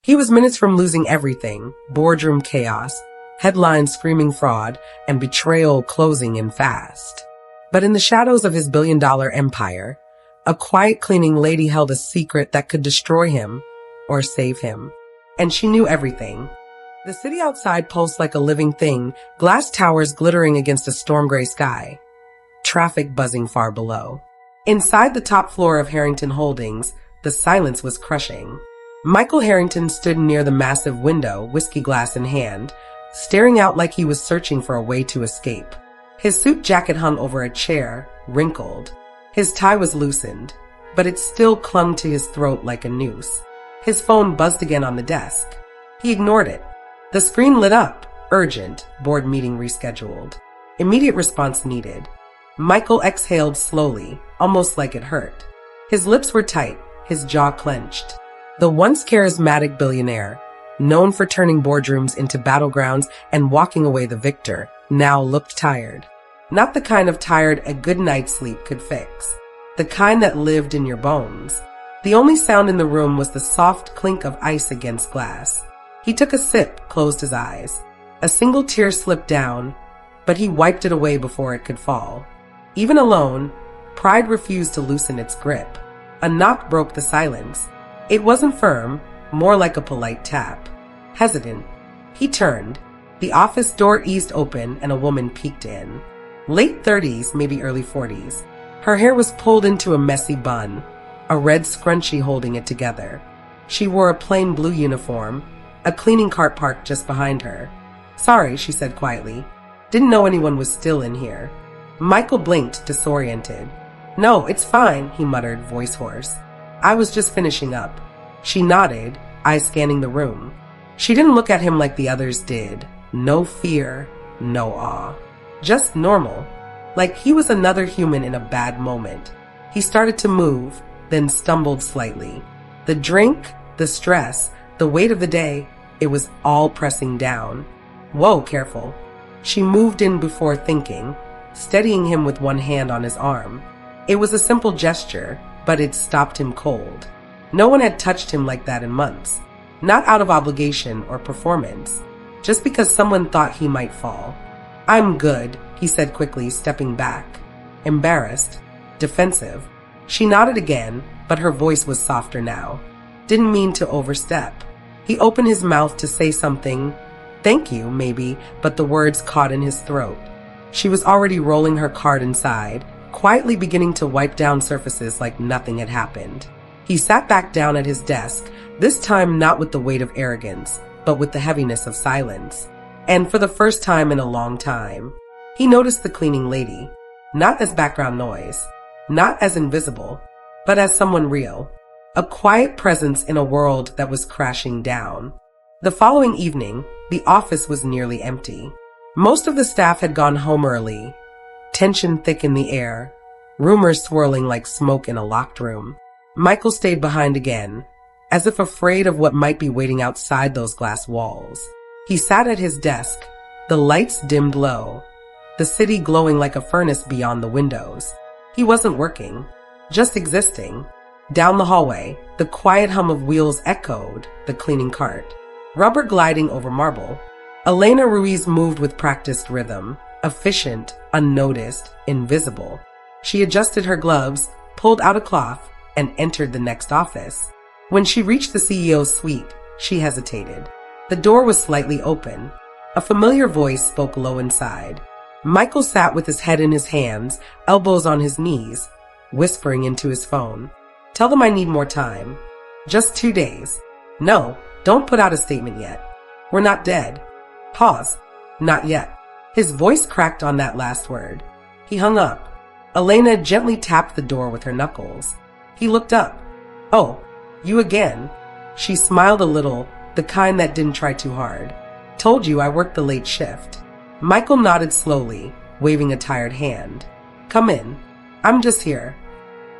He was minutes from losing everything: boardroom chaos, headlines screaming fraud, and betrayal closing in fast. But in the shadows of his billion-dollar empire, a quiet cleaning lady held a secret that could destroy him or save him. And she knew everything. The city outside pulsed like a living thing, glass towers glittering against a storm-gray sky, traffic buzzing far below. Inside the top floor of Harrington Holdings, the silence was crushing. Michael Harrington stood near the massive window, whiskey glass in hand, staring out like he was searching for a way to escape. His suit jacket hung over a chair, wrinkled. His tie was loosened, but it still clung to his throat like a noose. His phone buzzed again on the desk. He ignored it. The screen lit up. Urgent. Board meeting rescheduled. Immediate response needed. Michael exhaled slowly, almost like it hurt. His lips were tight, his jaw clenched. The once charismatic billionaire, known for turning boardrooms into battlegrounds and walking away the victor, now looked tired. Not the kind of tired a good night's sleep could fix. The kind that lived in your bones. The only sound in the room was the soft clink of ice against glass. He took a sip, closed his eyes. A single tear slipped down, but he wiped it away before it could fall. Even alone, pride refused to loosen its grip. A knock broke the silence. It wasn't firm, more like a polite tap. Hesitant, he turned. The office door eased open and a woman peeked in. Late 30s, maybe early 40s. Her hair was pulled into a messy bun, a red scrunchie holding it together. She wore a plain blue uniform, a cleaning cart parked just behind her. "Sorry," she said quietly. "Didn't know anyone was still in here." Michael blinked, disoriented. "No, it's fine," he muttered, voice hoarse. "I was just finishing up." She nodded, eyes scanning the room. She didn't look at him like the others did. No fear, no awe. Just normal. Like he was another human in a bad moment. He started to move, then stumbled slightly. The drink, the stress, the weight of the day, it was all pressing down. "Whoa, careful." She moved in before thinking, steadying him with one hand on his arm. It was a simple gesture, but it stopped him cold. No one had touched him like that in months. Not out of obligation or performance, just because someone thought he might fall. "I'm good," he said quickly, stepping back. Embarrassed, defensive. She nodded again, but her voice was softer now. Didn't mean to overstep. He opened his mouth to say something. Thank you, maybe, but the words caught in his throat. She was already rolling her cart inside, quietly beginning to wipe down surfaces like nothing had happened. He sat back down at his desk, this time not with the weight of arrogance, but with the heaviness of silence. And for the first time in a long time, he noticed the cleaning lady, not as background noise, not as invisible, but as someone real. A quiet presence in a world that was crashing down. The following evening, the office was nearly empty. Most of the staff had gone home early, tension thick in the air, rumors swirling like smoke in a locked room. Michael stayed behind again, as if afraid of what might be waiting outside those glass walls. He sat at his desk, the lights dimmed low, the city glowing like a furnace beyond the windows. He wasn't working, just existing. Down the hallway, the quiet hum of wheels echoed, the cleaning cart. Rubber gliding over marble. Elena Ruiz moved with practiced rhythm, efficient, unnoticed, invisible. She adjusted her gloves, pulled out a cloth, and entered the next office. When she reached the CEO's suite, she hesitated. The door was slightly open. A familiar voice spoke low inside. Michael sat with his head in his hands, elbows on his knees, whispering into his phone. "Tell them I need more time. Just 2 days. No, don't put out a statement yet. We're not dead." Pause. "Not yet." His voice cracked on that last word. He hung up. Elena gently tapped the door with her knuckles. He looked up. "Oh, you again." She smiled a little, the kind that didn't try too hard. "Told you I worked the late shift." Michael nodded slowly, waving a tired hand. "Come in. I'm just here."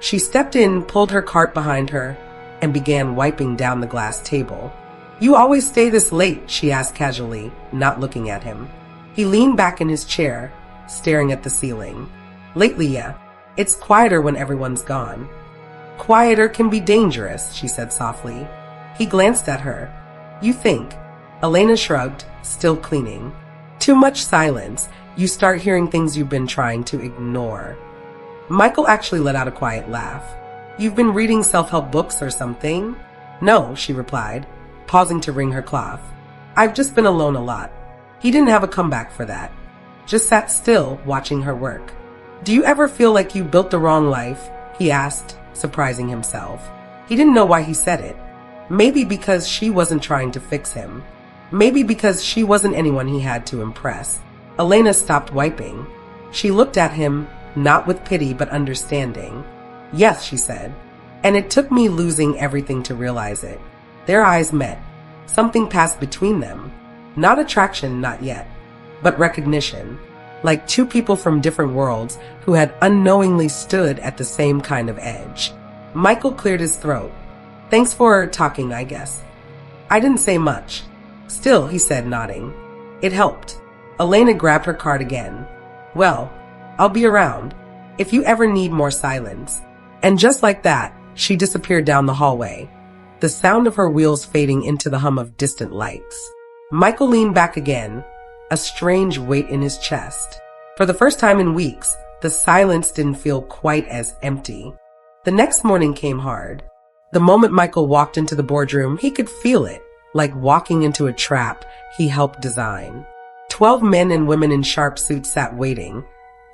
She stepped in, pulled her cart behind her, and began wiping down the glass table. "You always stay this late?" she asked casually, not looking at him. He leaned back in his chair, staring at the ceiling. "Lately, yeah. It's quieter when everyone's gone." "Quieter can be dangerous," she said softly. He glanced at her. You think. Elena shrugged, still cleaning. Too much silence. You start hearing things you've been trying to ignore. Michael actually let out a quiet laugh. You've been reading self-help books or something? No, she replied, pausing to wring her cloth. I've just been alone a lot. He didn't have a comeback for that. Just sat still, watching her work. Do you ever feel like you built the wrong life? He asked, surprising himself. He didn't know why he said it. Maybe because she wasn't trying to fix him. Maybe because she wasn't anyone he had to impress. Elena stopped wiping. She looked at him, not with pity but understanding. Yes, she said. And it took me losing everything to realize it. Their eyes met. Something passed between them. Not attraction, not yet, but recognition. Like two people from different worlds who had unknowingly stood at the same kind of edge. Michael cleared his throat. Thanks for talking, I guess. I didn't say much. Still, he said, nodding. It helped. Elena grabbed her card again. Well, I'll be around if you ever need more silence. And just like that, she disappeared down the hallway, the sound of her wheels fading into the hum of distant lights. Michael leaned back again, a strange weight in his chest. For the first time in weeks, the silence didn't feel quite as empty. The next morning came hard. The moment Michael walked into the boardroom, he could feel it, like walking into a trap he helped design. 12 men and women in sharp suits sat waiting,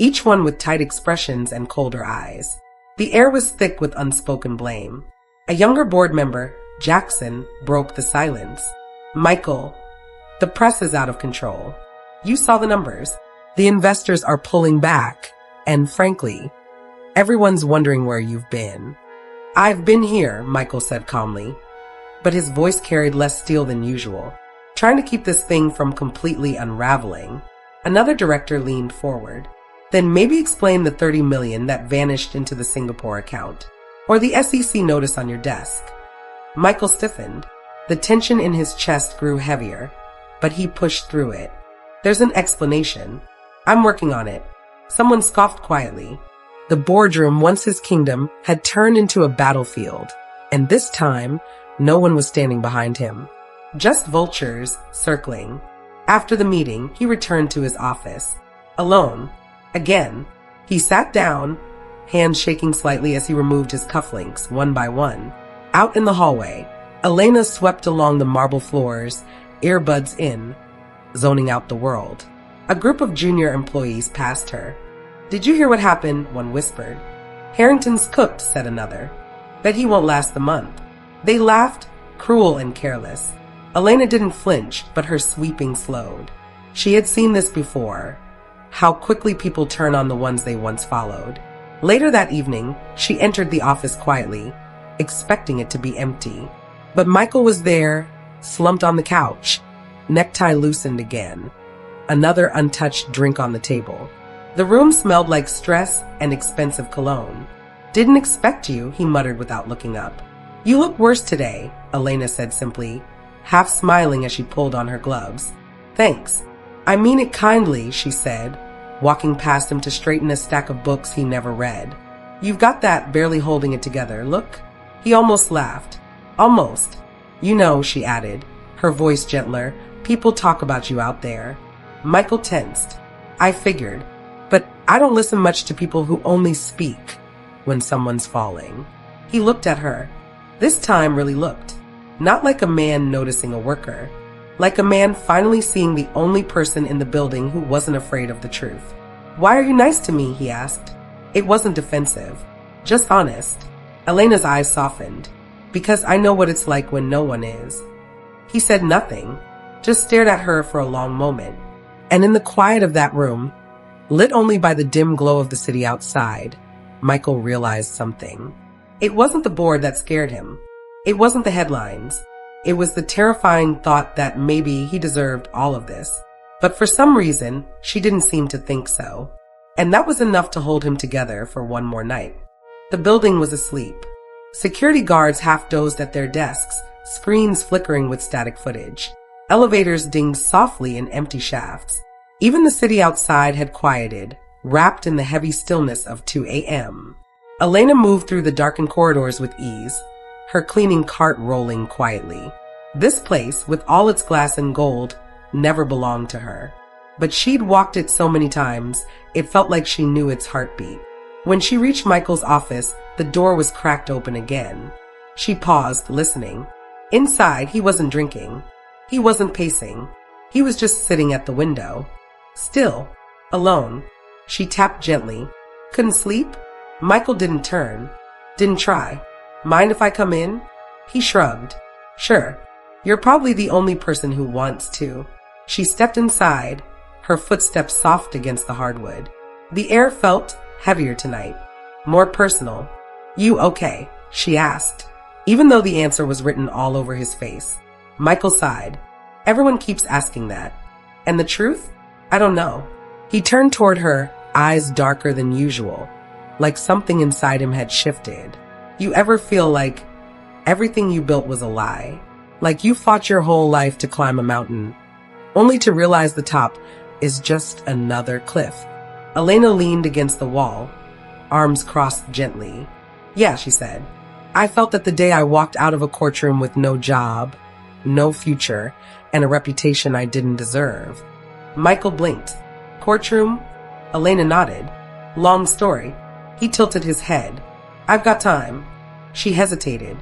each one with tight expressions and colder eyes. The air was thick with unspoken blame. A younger board member, Jackson, broke the silence. Michael, the press is out of control. You saw the numbers. The investors are pulling back. And frankly, everyone's wondering where you've been. I've been here, Michael said calmly, but his voice carried less steel than usual, trying to keep this thing from completely unraveling. Another director leaned forward. Then maybe explain the $30 million that vanished into the Singapore account, or the SEC notice on your desk. Michael stiffened. The tension in his chest grew heavier, but he pushed through it. There's an explanation. I'm working on it. Someone scoffed quietly. The boardroom, once his kingdom, had turned into a battlefield, and this time, no one was standing behind him. Just vultures circling. After the meeting, he returned to his office. Alone. Again. He sat down, hands shaking slightly as he removed his cufflinks, one by one. Out in the hallway, Elena swept along the marble floors, earbuds in, zoning out the world. A group of junior employees passed her. Did you hear what happened? One whispered. Harrington's cooked, said another. Bet he won't last the month. They laughed, cruel and careless. Elena didn't flinch, but her sweeping slowed. She had seen this before. How quickly people turn on the ones they once followed. Later that evening, she entered the office quietly, expecting it to be empty. But Michael was there, slumped on the couch, necktie loosened again. Another untouched drink on the table. The room smelled like stress and expensive cologne. Didn't expect you, he muttered without looking up. You look worse today, Elena said simply, half smiling as she pulled on her gloves. Thanks. I mean it kindly, she said, walking past him to straighten a stack of books he never read. You've got that, barely holding it together. Look. He almost laughed. Almost. You know, she added, her voice gentler, people talk about you out there. Michael tensed. I figured. But I don't listen much to people who only speak when someone's falling. He looked at her. This time really looked. Not like a man noticing a worker. Like a man finally seeing the only person in the building who wasn't afraid of the truth. Why are you nice to me? He asked. It wasn't defensive. Just honest. Elena's eyes softened. Because I know what it's like when no one is. He said nothing. Just stared at her for a long moment. And in the quiet of that room, lit only by the dim glow of the city outside, Michael realized something. It wasn't the board that scared him. It wasn't the headlines. It was the terrifying thought that maybe he deserved all of this. But for some reason, she didn't seem to think so. And that was enough to hold him together for one more night. The building was asleep. Security guards half dozed at their desks, screens flickering with static footage. Elevators dinged softly in empty shafts. Even the city outside had quieted, wrapped in the heavy stillness of 2 a.m. Elena moved through the darkened corridors with ease, her cleaning cart rolling quietly. This place, with all its glass and gold, never belonged to her. But she'd walked it so many times, it felt like she knew its heartbeat. When she reached Michael's office, the door was cracked open again. She paused, listening. Inside, he wasn't drinking. He wasn't pacing. He was just sitting at the window. Still, alone. She tapped gently. Couldn't sleep? Michael didn't turn. Didn't try. Mind if I come in? He shrugged. Sure. You're probably the only person who wants to. She stepped inside, her footsteps soft against the hardwood. The air felt heavier tonight, more personal. You okay? She asked, even though the answer was written all over his face. Michael sighed. Everyone keeps asking that. And the truth? I don't know. He turned toward her, eyes darker than usual, like something inside him had shifted. You ever feel like everything you built was a lie? Like you fought your whole life to climb a mountain, only to realize the top is just another cliff. Elena leaned against the wall, arms crossed gently. Yeah, she said. I felt that the day I walked out of a courtroom with no job, no future, and a reputation I didn't deserve. Michael blinked. Courtroom? Elena nodded. Long story. He tilted his head. I've got time. She hesitated.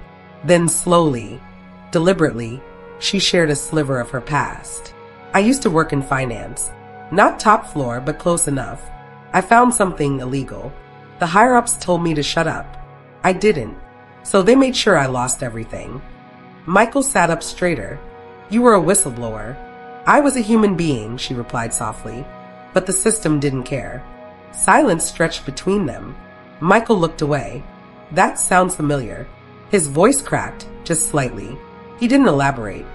Then slowly, deliberately, she shared a sliver of her past. I used to work in finance. Not top floor, but close enough. I found something illegal. The higher-ups told me to shut up. I didn't. So they made sure I lost everything. Michael sat up straighter. You were a whistleblower. I was a human being, she replied softly. But the system didn't care. Silence stretched between them. Michael looked away. That sounds familiar. His voice cracked, just slightly. He didn't elaborate.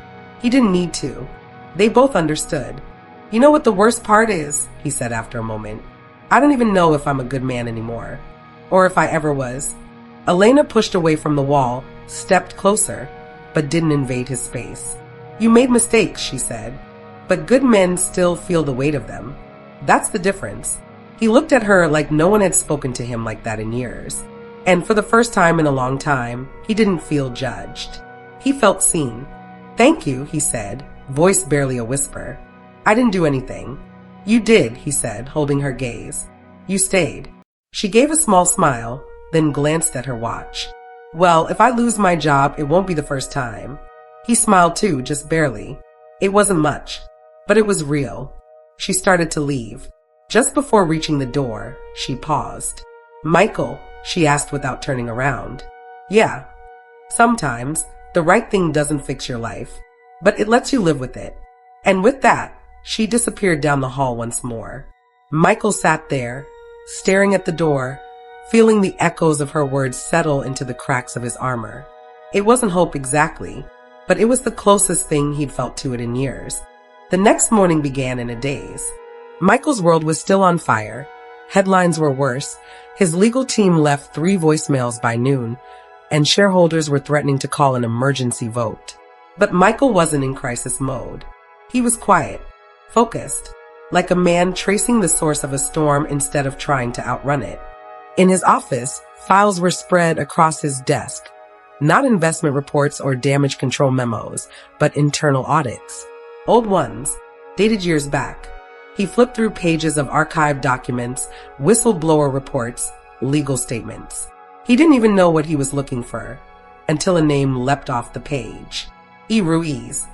He didn't need to. They both understood. You know what the worst part is? He said after a moment. I don't even know if I'm a good man anymore. Or if I ever was. Elena pushed away from the wall, stepped closer, but didn't invade his space. You made mistakes, she said. But good men still feel the weight of them. That's the difference. He looked at her like no one had spoken to him like that in years. And for the first time in a long time, he didn't feel judged. He felt seen. Thank you, he said, voice barely a whisper. I didn't do anything. You did, he said, holding her gaze. You stayed. She gave a small smile, then glanced at her watch. Well, if I lose my job, it won't be the first time. He smiled too, just barely. It wasn't much, but it was real. She started to leave. Just before reaching the door, she paused. Michael, she asked without turning around. Yeah. Sometimes, the right thing doesn't fix your life, but it lets you live with it. And with that, she disappeared down the hall once more. Michael sat there, staring at the door, feeling the echoes of her words settle into the cracks of his armor. It wasn't hope exactly, but it was the closest thing he'd felt to it in years. The next morning began in a daze. Michael's world was still on fire. Headlines were worse. His legal team left 3 voicemails by noon, and shareholders were threatening to call an emergency vote. But Michael wasn't in crisis mode. He was quiet, focused, like a man tracing the source of a storm instead of trying to outrun it. In his office, files were spread across his desk. Not investment reports or damage control memos, but internal audits. Old ones, dated years back. He flipped through pages of archived documents, whistleblower reports, legal statements. He didn't even know what he was looking for, until a name leapt off the page. E. Ruiz.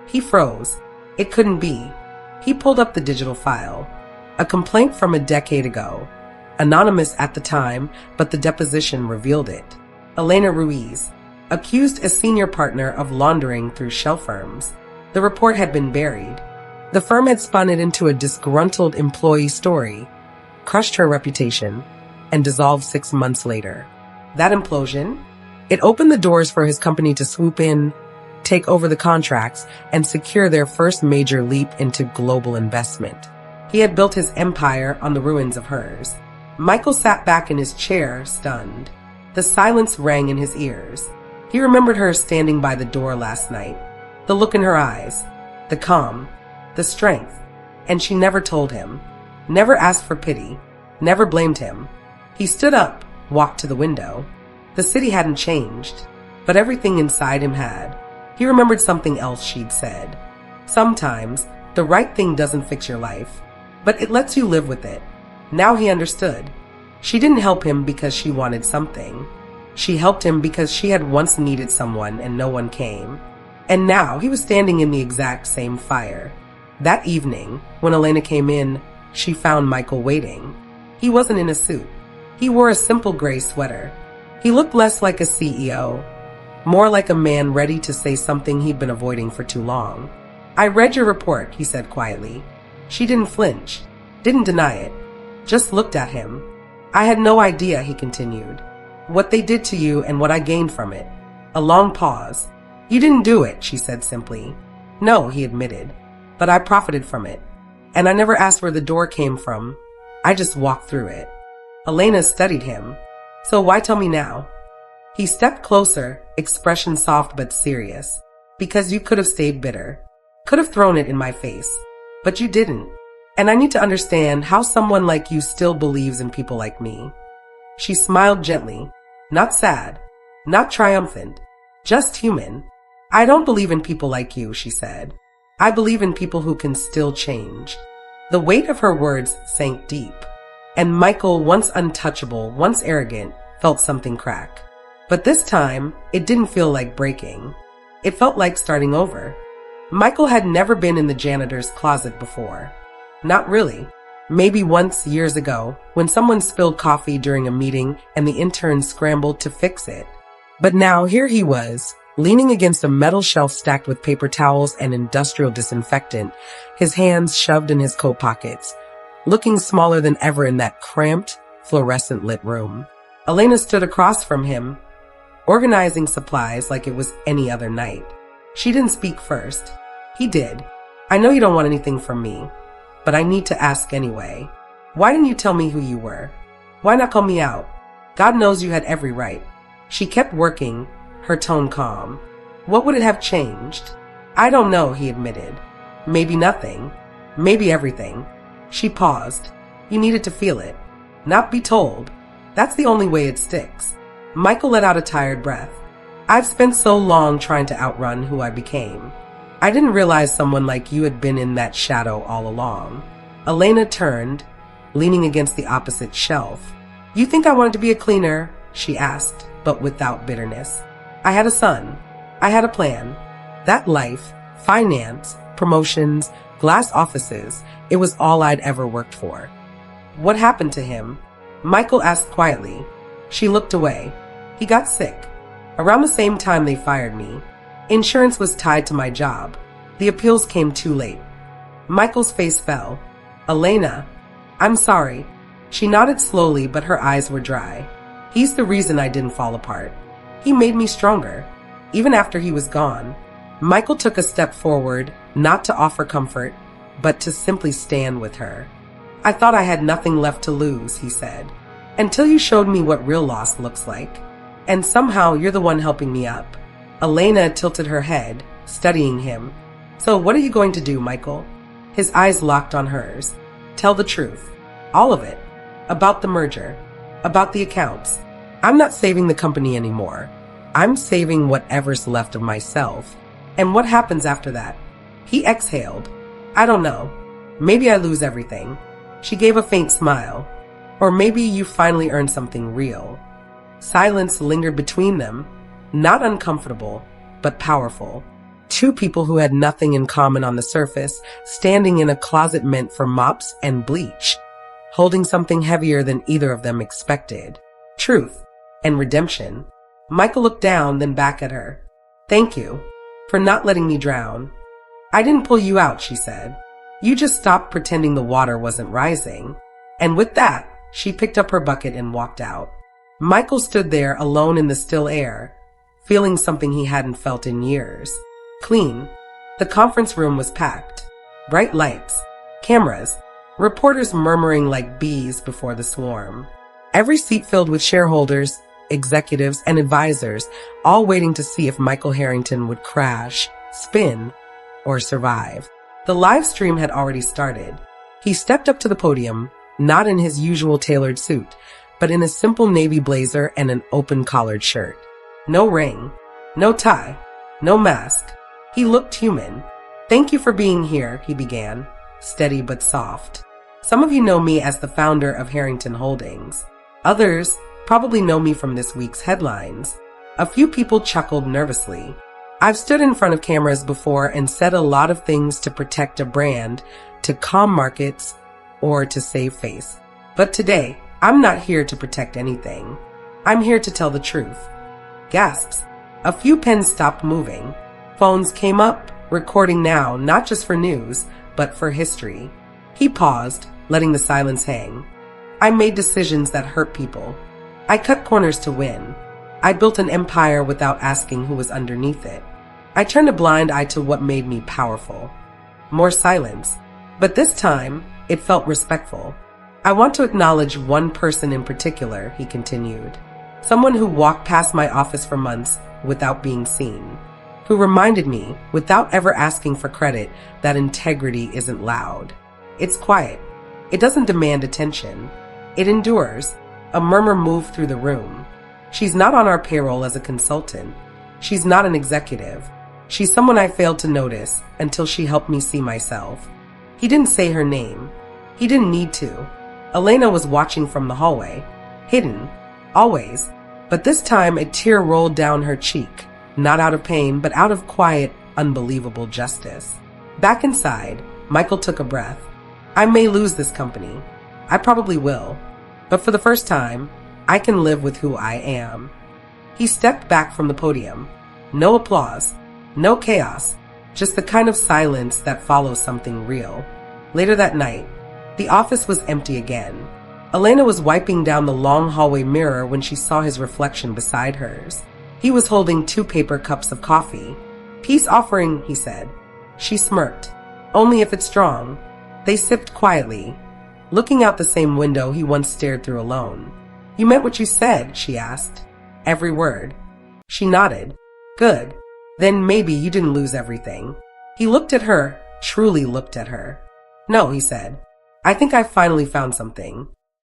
He froze. It couldn't be. He pulled up the digital file. A complaint from a decade ago. Anonymous at the time, but the deposition revealed it. Elena Ruiz, accused a senior partner of laundering through shell firms. The report had been buried. The firm had spun it into a disgruntled employee story, crushed her reputation, and dissolved 6 months later. That implosion, it opened the doors for his company to swoop in, take over the contracts, and secure their first major leap into global investment. He had built his empire on the ruins of hers. Michael sat back in his chair, stunned. The silence rang in his ears. He remembered her standing by the door last night. The look in her eyes, the calm, the strength. And she never told him, never asked for pity, never blamed him. He stood up, walked to the window. The city hadn't changed, but everything inside him had. He remembered something else she'd said. Sometimes, the right thing doesn't fix your life, but it lets you live with it. Now he understood. She didn't help him because she wanted something. She helped him because she had once needed someone and no one came. And now he was standing in the exact same fire. That evening, when Elena came in, she found Michael waiting. He wasn't in a suit. He wore a simple gray sweater. He looked less like a CEO, more like a man ready to say something he'd been avoiding for too long. "I read your report," he said quietly. She didn't flinch, didn't deny it, just looked at him. "I had no idea," he continued, "what they did to you and what I gained from it." A long pause. "You didn't do it," she said simply. "No," he admitted, "but I profited from it. And I never asked where the door came from. I just walked through it." Elena studied him. "So why tell me now?" He stepped closer, expression soft but serious. "Because you could have stayed bitter. Could have thrown it in my face. But you didn't. And I need to understand how someone like you still believes in people like me." She smiled gently. Not sad. Not triumphant. Just human. "I don't believe in people like you," she said. "I believe in people who can still change." The weight of her words sank deep. And Michael, once untouchable, once arrogant, felt something crack. But this time, it didn't feel like breaking. It felt like starting over. Michael had never been in the janitor's closet before. Not really. Maybe once years ago, when someone spilled coffee during a meeting and the intern scrambled to fix it. But now here he was, leaning against a metal shelf stacked with paper towels and industrial disinfectant, his hands shoved in his coat pockets, looking smaller than ever in that cramped, fluorescent-lit room. Elena stood across from him, organizing supplies like it was any other night. She didn't speak first. He did. "I know you don't want anything from me, but I need to ask anyway. Why didn't you tell me who you were? Why not call me out? God knows you had every right." She kept working, her tone calm. "What would it have changed?" "I don't know," he admitted. "Maybe nothing. Maybe everything." She paused. "You needed to feel it, not be told. That's the only way it sticks." Michael let out a tired breath. "I've spent so long trying to outrun who I became. I didn't realize someone like you had been in that shadow all along." Elena turned, leaning against the opposite shelf. "You think I wanted to be a cleaner?" she asked, but without bitterness. "I had a son. I had a plan. That life, finance, promotions, glass offices, it was all I'd ever worked for." "What happened to him?" Michael asked quietly. She looked away. "He got sick. Around the same time they fired me. Insurance was tied to my job. The appeals came too late." Michael's face fell. "Elena, I'm sorry." She nodded slowly, but her eyes were dry. "He's the reason I didn't fall apart. He made me stronger, even after he was gone." Michael took a step forward, not to offer comfort, but to simply stand with her. "I thought I had nothing left to lose," he said, "until you showed me what real loss looks like. And somehow you're the one helping me up." Elena tilted her head, studying him. "So what are you going to do, Michael?" His eyes locked on hers. "Tell the truth. All of it. About the merger. About the accounts. I'm not saving the company anymore. I'm saving whatever's left of myself. And what happens after that?" He exhaled. "I don't know. Maybe I lose everything." She gave a faint smile. "Or maybe you finally earn something real." Silence lingered between them, not uncomfortable, but powerful. Two people who had nothing in common on the surface, standing in a closet meant for mops and bleach, holding something heavier than either of them expected. Truth and redemption. Michael looked down, then back at her. "Thank you for not letting me drown." "I didn't pull you out," she said. "You just stopped pretending the water wasn't rising." And with that, she picked up her bucket and walked out. Michael stood there alone in the still air, feeling something he hadn't felt in years. Clean. The conference room was packed. Bright lights, cameras, reporters murmuring like bees before the swarm. Every seat filled with shareholders, executives, and advisors, all waiting to see if Michael Harrington would crash, spin, or survive. The live stream had already started. He stepped up to the podium, not in his usual tailored suit, but in a simple navy blazer and an open-collared shirt. No ring, no tie, No mask. He looked human. Thank you for being here, he began, steady but soft. Some of you know me as the founder of Harrington Holdings. Others probably know me from this week's headlines. A few people chuckled nervously. I've stood in front of cameras before and said a lot of things to protect a brand, to calm markets, or to save face. But today, I'm not here to protect anything. I'm here to tell the truth. Gasps. A few pens stopped moving. Phones came up, recording now, not just for news, but for history. He paused, letting the silence hang. I made decisions that hurt people. I cut corners to win. I built an empire without asking who was underneath it. I turned a blind eye to what made me powerful. More silence. But this time, it felt respectful. I want to acknowledge one person in particular, he continued. Someone who walked past my office for months without being seen. Who reminded me, without ever asking for credit, that integrity isn't loud. It's quiet. It doesn't demand attention. It endures. A murmur moved through the room. She's not on our payroll as a consultant. She's not an executive. She's someone I failed to notice until she helped me see myself. He didn't say her name. He didn't need to. Elena was watching from the hallway. Hidden. Always. But this time a tear rolled down her cheek. Not out of pain, but out of quiet, unbelievable justice. Back inside, Michael took a breath. I may lose this company. I probably will. But for the first time, I can live with who I am. He stepped back from the podium. No applause. No chaos. Just the kind of silence that follows something real. Later that night, the office was empty again. Elena was wiping down the long hallway mirror when she saw his reflection beside hers. He was holding 2 paper cups of coffee. Peace offering, he said. She smirked. Only if it's strong. They sipped quietly, looking out the same window he once stared through alone. You meant what you said, she asked. Every word. She nodded. Good. Then maybe you didn't lose everything. He looked at her, truly looked at her. No, he said. I think I finally found something.